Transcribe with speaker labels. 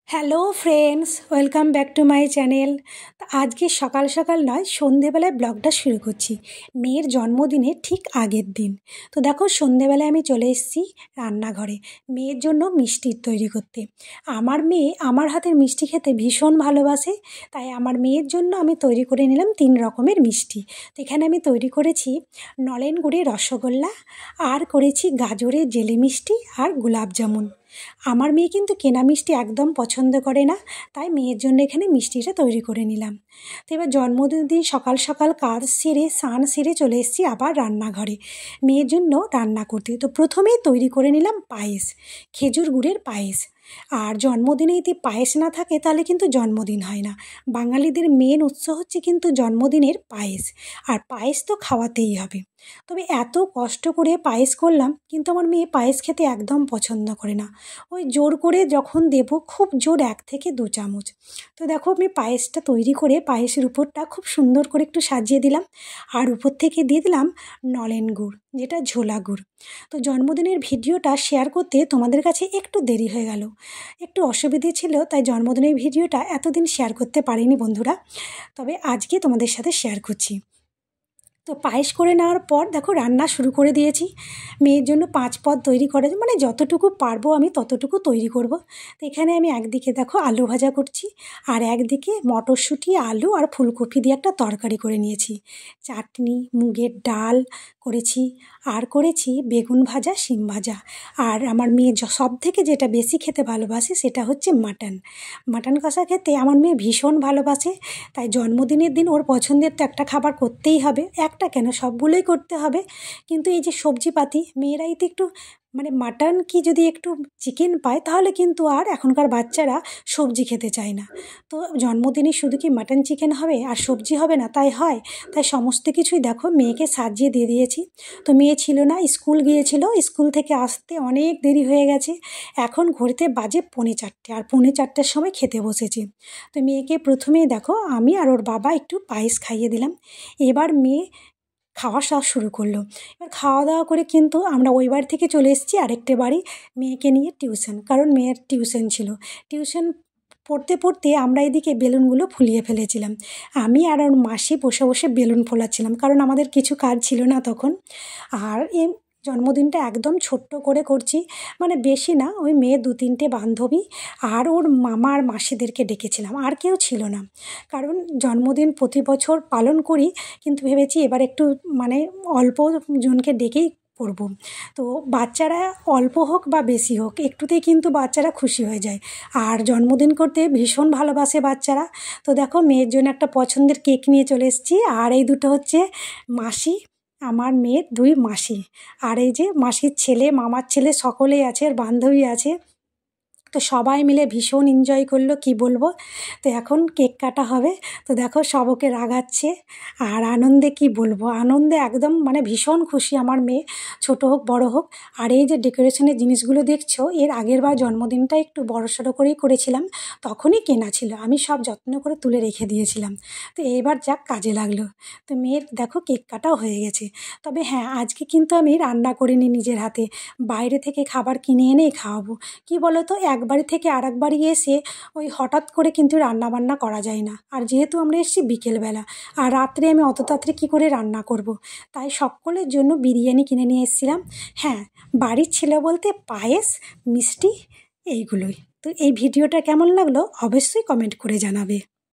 Speaker 1: Hello friends, welcome back to my channel. আজকে সকাল সকাল নয়, সন্ধেবেলায় ব্লগটা শুরু করছি মেয়ের জন্মদিনের ঠিক আগের দিন। তো দেখো, সন্ধেবেলায় আমি চলে এসেছি রান্নাঘরে মেয়ের জন্য মিষ্টি তৈরি করতে। আমার মেয়ে আমার হাতের মিষ্টি খেতে ভীষণ ভালোবাসে, তাই আমার মেয়ের জন্য আমি তৈরি করে নিলাম 3 রকমের মিষ্টি। তো এখানে আমি তৈরি করেছি নলেন গুড়ের রসগোল্লা, আর করেছি গাজরের জেলি মিষ্টি আর গোলাপ জামুন। আমার মেয়ে কিন্তু কেনা মিষ্টি একদম পছন্দ করে না, তাই মেয়ের জন্য এখানে মিষ্টিটা তৈরি করে নিলাম। তো এবার জন্মদিন সকাল সকাল কাজ সেরে স্নান সেরে চলে এসেছি আবার রান্নাঘরে মেয়ের জন্য রান্না করতে। তো প্রথমেই তৈরি করে নিলাম পায়েস, খেজুর গুড়ের পায়েস। আর জন্মদিনে যদি পায়েস না থাকে তাহলে কিন্তু জন্মদিন হয় না। বাঙালিদের মেন উৎস হচ্ছে কিন্তু জন্মদিনের পায়েস, আর পায়েস তো খাওয়াতেই হবে। তবে এত কষ্ট করে পায়েস করলাম, কিন্তু আমার মেয়ে পায়েস খেতে একদম পছন্দ করে না। ওই জোর করে যখন দেব, খুব জোর 1 থেকে 2 চামচ। তো দেখো, আমি পায়েসটা তৈরি করে পায়েসের উপরটা খুব সুন্দর করে একটু সাজিয়ে দিলাম, আর উপর থেকে দিয়ে দিলাম নলেন গুড়, যেটা ঝোলা গুড়। তো জন্মদিনের ভিডিওটা শেয়ার করতে তোমাদের কাছে একটু দেরি হয়ে গেল, একটু অসুবিধে ছিল, তাই জন্মদিনের ভিডিওটা এতদিন শেয়ার করতে পারিনি বন্ধুরা। তবে আজকে তোমাদের সাথে শেয়ার করছি। তো পায়েস করে নেওয়ার পর দেখো, রান্না শুরু করে দিয়েছি। মেয়ের জন্য 5 পদ তৈরি করে, মানে যতটুকু পারবো আমি ততটুকু তৈরি করব। তো এখানে আমি একদিকে দেখো আলু ভাজা করছি, আর একদিকে মটরশুঁটি, আলু আর ফুলকপি দিয়ে একটা তরকারি করে নিয়েছি। চাটনি, মুগের ডাল করেছি, আর করেছি বেগুন ভাজা, শিম ভাজা। আর আমার মেয়ে সব থেকে যেটা বেশি খেতে ভালোবাসে সেটা হচ্ছে মাটন কষা খেতে আমার মেয়ে ভীষণ ভালোবাসে। তাই জন্মদিনের দিন ওর পছন্দের তো একটা খাবার করতেই হবে, একটা কেন সবগুলোই করতে হবে। কিন্তু এই যে সবজিপাতি, মেয়েরাই তো একটু মানে মাটন কি যদি একটু চিকেন পায় তাহলে কিন্তু আর এখনকার বাচ্চারা সবজি খেতে চায় না। তো জন্মদিনে শুধু কি মাটন চিকেন হবে আর সবজি হবে না তাই হয়? তাই সমস্ত কিছুই দেখো মেয়েকে সাজিয়ে দিয়ে দিয়েছি। তো মেয়ে ছিল না, স্কুল গিয়েছিল, স্কুল থেকে আসতে অনেক দেরি হয়ে গেছে। এখন ঘড়িতে বাজে 3:45, আর 3:45-র সময় খেতে বসেছি। তো মেয়েকে প্রথমেই দেখো আমি আর ওর বাবা একটু পায়েস খাইয়ে দিলাম। এবার মেয়ে খাওয়া শুরু করলো। এবার খাওয়া দাওয়া করে কিন্তু আমরা ওই বাড়ি থেকে চলে এসেছি আরেকটা বাড়ি, মেয়েকে নিয়ে টিউশন, কারণ মেয়ের টিউশন ছিল। টিউশন পড়তে পড়তে আমরা এদিকে বেলুনগুলো ফুলিয়ে ফেলেছিলাম। আমি আর ওর মাসি বসে বসে বেলুন ফোলাচ্ছিলাম, কারণ আমাদের কিছু কাজ ছিল না তখন। আর এই জন্মদিনটা একদম ছোট্ট করে করছি, মানে বেশি না, ওই মেয়ে 2-3টে বান্ধবী আর ওর মামা আর মাসিদেরকে ডেকেছিলাম, আর কেউ ছিল না। কারণ জন্মদিন প্রতি বছর পালন করি, কিন্তু ভেবেছি এবার একটু মানে অল্প জনকে ডেকেই করব। তো বাচ্চারা অল্প হোক বা বেশি হোক, একটুতেই কিন্তু বাচ্চারা খুশি হয়ে যায়, আর জন্মদিন করতে ভীষণ ভালোবাসে বাচ্চারা। তো দেখো, মেয়ের জন্য একটা পছন্দের কেক নিয়ে চলে এসেছি, আর এই দুটো হচ্ছে মাসি, আমার মেয়ের 2 মাসি, আর এই যে মাসির ছেলে, মামার ছেলে, সকলেই আছে, আর বান্ধবী আছে। তো সবাই মিলে ভীষণ এনজয় করলো, কি বলবো। তো এখন কেক কাটা হবে। তো দেখো সব ওকে রাগাচ্ছে, আর আনন্দে কি বলবো, আনন্দে একদম মানে ভীষণ খুশি আমার মেয়ে, ছোট হোক বড় হোক। আর এই যে ডেকোরেশনের জিনিসগুলো দেখছো, এর আগের বার জন্মদিনটা একটু বড়সড় করেই করেছিলাম, তখনই কেনা ছিল, আমি সব যত্ন করে তুলে রেখে দিয়েছিলাম। তো এবার যাক কাজে লাগলো। তো মেয়ের দেখো কেক কাটাও হয়ে গেছে। তবে হ্যাঁ, আজকে কিন্তু আমি রান্না করিনি নিজের হাতে, বাইরে থেকে খাবার কিনে এনেই খাওয়াবো। কি বলো তো, এক বাড়ি থেকে আরেক বাড়ি এসে ওই হঠাৎ করে কিন্তু রান্না বান্না করা যায় না, আর যেহেতু আমরা এসেছি বিকেলবেলা, আর রাত্রে আমি অত তাড়াতাড়ি কী করে রান্না করব। তাই সকলের জন্য বিরিয়ানি কিনে নিয়ে এসেছিলাম। হ্যাঁ, বাড়ির ছিল বলতে পায়েস, মিষ্টি, এইগুলোই। তো এই ভিডিওটা কেমন লাগলো অবশ্যই কমেন্ট করে জানাবে।